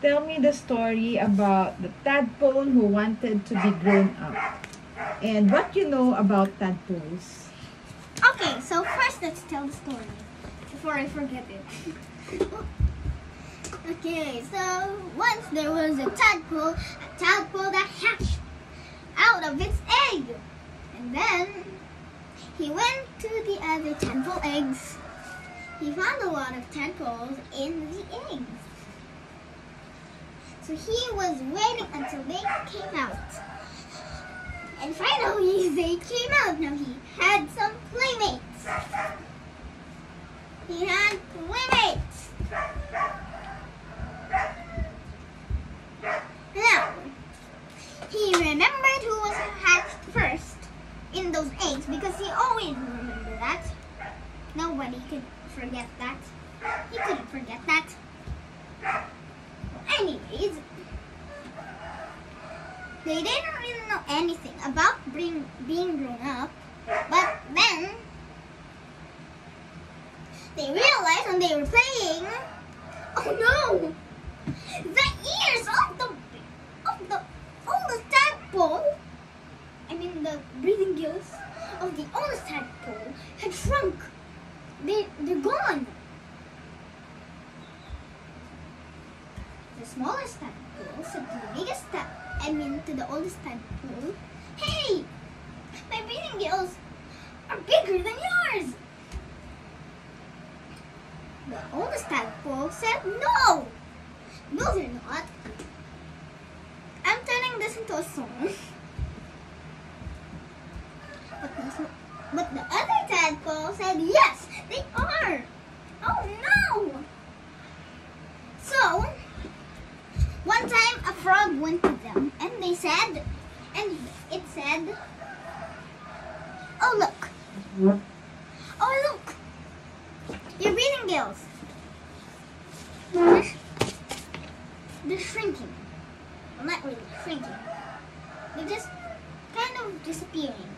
tell me the story about the tadpole who wanted to be grown up. And what you know about tadpoles. Okay, so first let's tell the story before I forget it. Okay, so once there was a tadpole that hatched out of its egg. And then he went to the other tadpole eggs. He found a lot of tadpoles in the eggs. So he was waiting until they came out. And finally they came out. Now he had some playmates. He had playmates. Now, he remembered who was hatched first in those eggs because he always remembered that. Nobody could forget that. He couldn't forget that. Anyways, they didn't really know anything about being grown up, but then they realized when they were playing, oh no, the ears of the oldest tadpole, I mean the breathing gills of the oldest tadpole had shrunk. They're gone. The smallest tadpole said to the biggest to the oldest tadpole, "Hey, my breathing gills are bigger than yours." The oldest tadpole said, "No, they're not. I'm turning this into a song." But the other tadpole said, "Yes, they are. Oh no!" So, one time a frog went to them and it said, "Oh look, your breathing gills, they're shrinking. Well, not really shrinking. They're just kind of disappearing.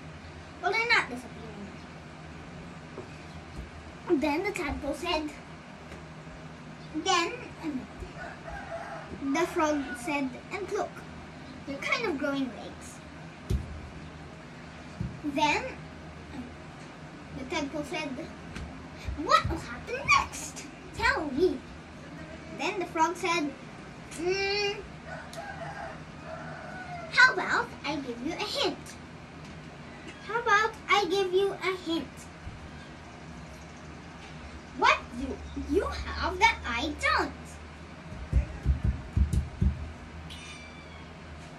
Well, they're not disappearing." Then the tadpole said, the frog said, "And look, they're kind of growing legs." Then the tadpole said, "What will happen next? Tell me." Then the frog said, "How about I give you a hint? What do you have that I don't?"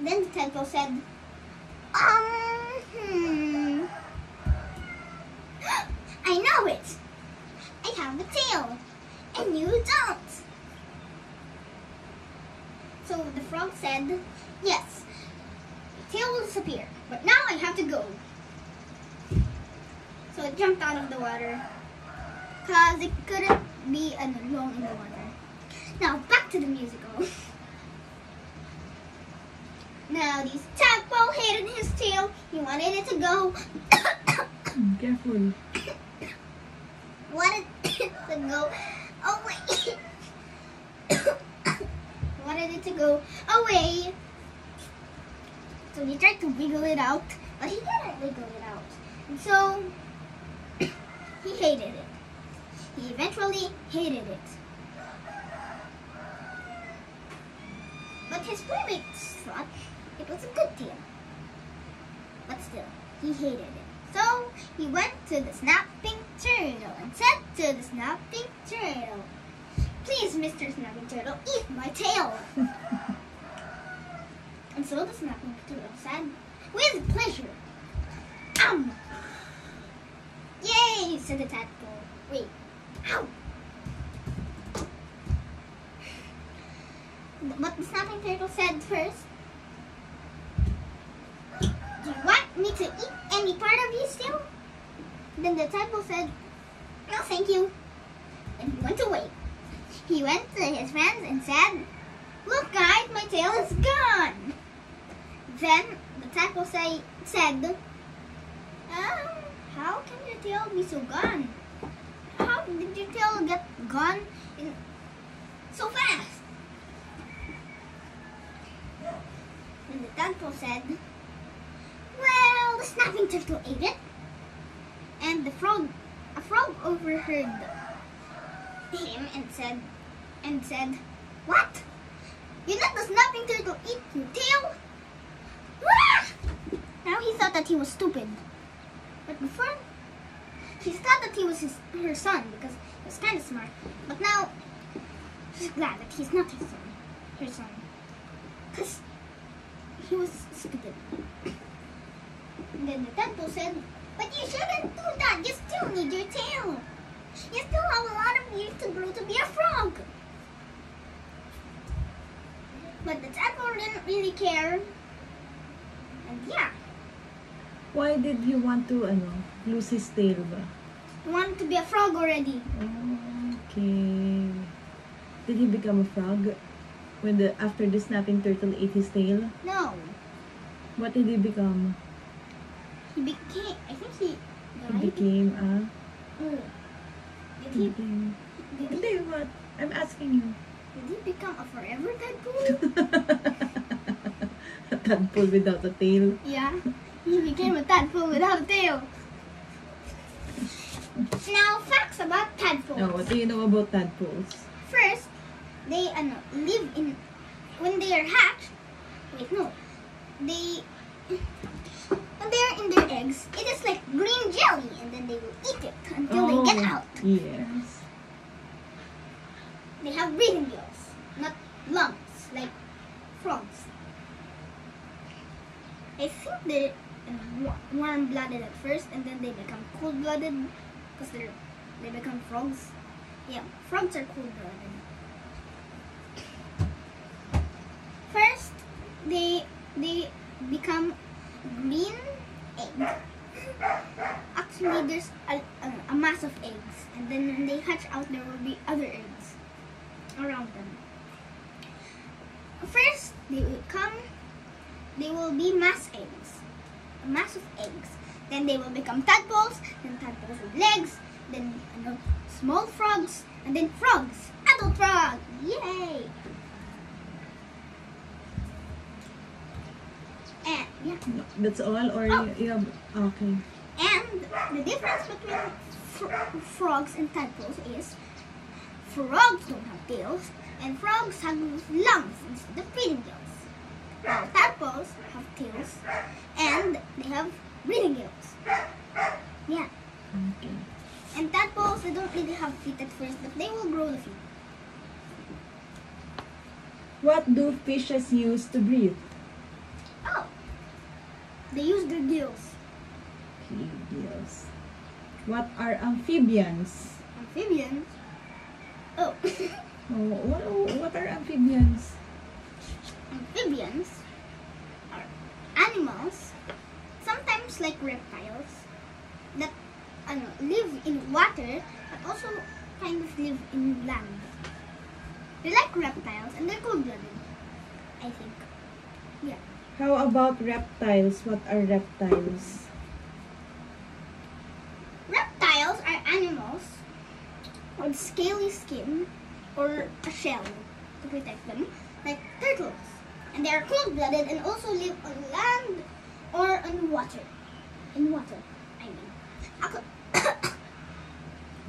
Then the tadpole said, I know it. I have a tail, and you don't." So the frog said, "Yes, the tail will disappear, but now I have to go." So it jumped out of the water because it couldn't be alone in the water. Now back to the musical. Now this tadpole hated his tail. He wanted it to go. Careful. Wanted it to go away. Wanted it to go away. So he tried to wiggle it out, but he couldn't wiggle it out. And so he hated it. He eventually hated it. But his playmates thought it was a good tail. But still, he hated it. So he went to the snapping turtle and said to the snapping turtle, "Please, Mr. Snapping Turtle, eat my tail." And so the snapping turtle said, "With pleasure." "Yay," said the tadpole. Wait. Ow. But the snapping turtle said first, "Do you want me to eat any part of you still?" Then the tadpole said, "No, thank you." And he went away. He went to his friends and said, "Look guys, my tail is gone." Then the tadpole said, "How can your tail be so gone? How did your tail get gone so fast?" snapping turtle ate it. And a frog overheard him and said, "What? You let the snapping turtle eat your tail?" Ah! Now he thought that he was stupid. But before, she thought that he was her son because he was kind of smart. But now, she's glad that he's not her son. Because he was stupid. And then the tadpole said, "But you shouldn't do that. You still need your tail. You still have a lot of years to grow to be a frog." But the tadpole didn't really care. And yeah, Why did he want to, lose his tail ba? he wanted to be a frog already. Okay. Did he become a frog after the snapping turtle ate his tail? No, What did he become? he became. I think he He died. became a... Did he? Hindi, what? I'm asking you. Did he become a forever tadpole? A tadpole without a tail. Yeah, he became a tadpole without a tail. Now, facts about tadpoles. Now, what do you know about tadpoles? First, they live in when they are hatched. Wait, no, when they are in their eggs, it is like green jelly, and then they will eat it until they get out. Yes. They have breathing gills, not lungs like frogs. I think they're warm-blooded at first, and then they become cold-blooded because they become frogs. Yeah, frogs are cold-blooded. First, they become green egg. Actually, there's a mass of eggs, and then when they hatch out, there will be other eggs around them. First, they will be mass eggs, a mass of eggs. Then they will become tadpoles, then tadpoles with legs, then small frogs, and then frogs, adult frog. Yay! And yeah. That's all, or you have... Okay. And the difference between frogs and tadpoles is frogs don't have tails, and frogs have lungs instead of breathing gills. While tadpoles have tails, and they have breathing gills. Yeah. Okay. And tadpoles, they don't really have feet at first, but they will grow the feet. What do fishes use to breathe? Oh. They use their gills. Okay, gills. What are amphibians? Amphibians? Oh. What are amphibians? Amphibians are animals, sometimes like reptiles, that live in water, but also kind of live in land. They're like reptiles, and they're cold-blooded, I think. Yeah. How about reptiles? What are reptiles? Reptiles are animals with scaly skin or a shell to protect them, like turtles. And they are cold-blooded and also live on land or on water. In water, I mean.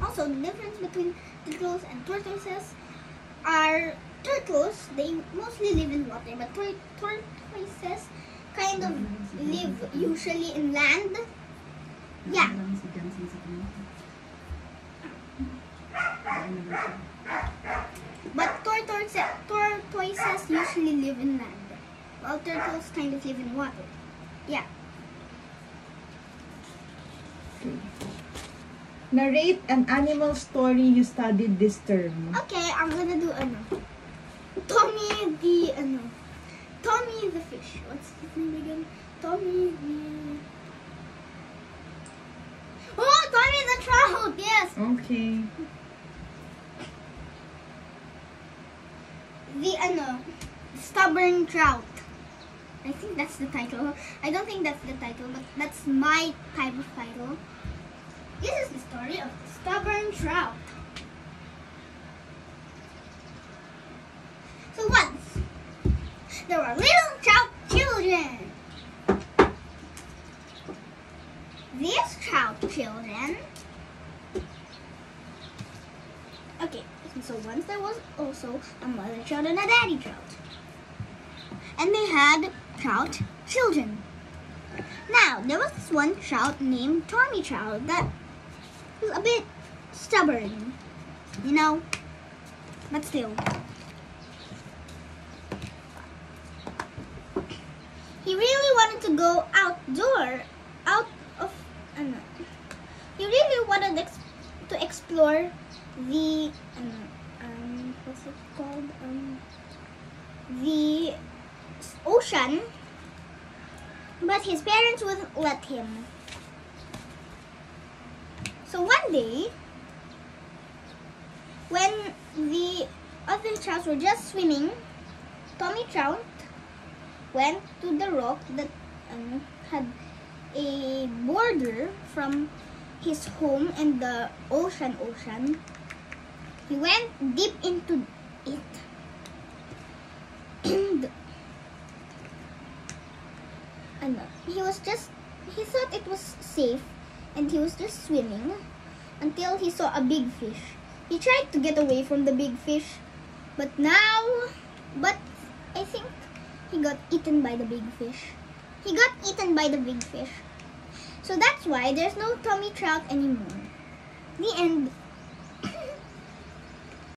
Also, the difference between turtles and tortoises are turtles, they mostly live in water, but tortoises kind of live usually in land. Yeah. But tortoises usually live in land, while turtles kind of live in water. Yeah. Okay. Narrate an animal story you studied this term. Okay, I'm gonna do Tommy the fish. What's his name again? Tommy the trout. Yes. Okay. The stubborn trout. I think that's the title. I don't think that's the title, but that's my type of title. This is the story of the stubborn trout. So once, there were little trout children. once there was also a mother trout and a daddy trout. And they had trout children. Now, there was this one trout named Tommy Trout that was a bit stubborn, you know, but still. He really wanted to go he really wanted to explore the, what's it called, the ocean, but his parents wouldn't let him. So one day, when the other trouts were just swimming, Tommy Trout went to the rock that had a border from his home and the ocean. He went deep into it. And he thought it was safe, and he was just swimming until he saw a big fish. He tried to get away from the big fish, but I think he got eaten by the big fish. So that's why there's no Tommy Trout anymore. The end.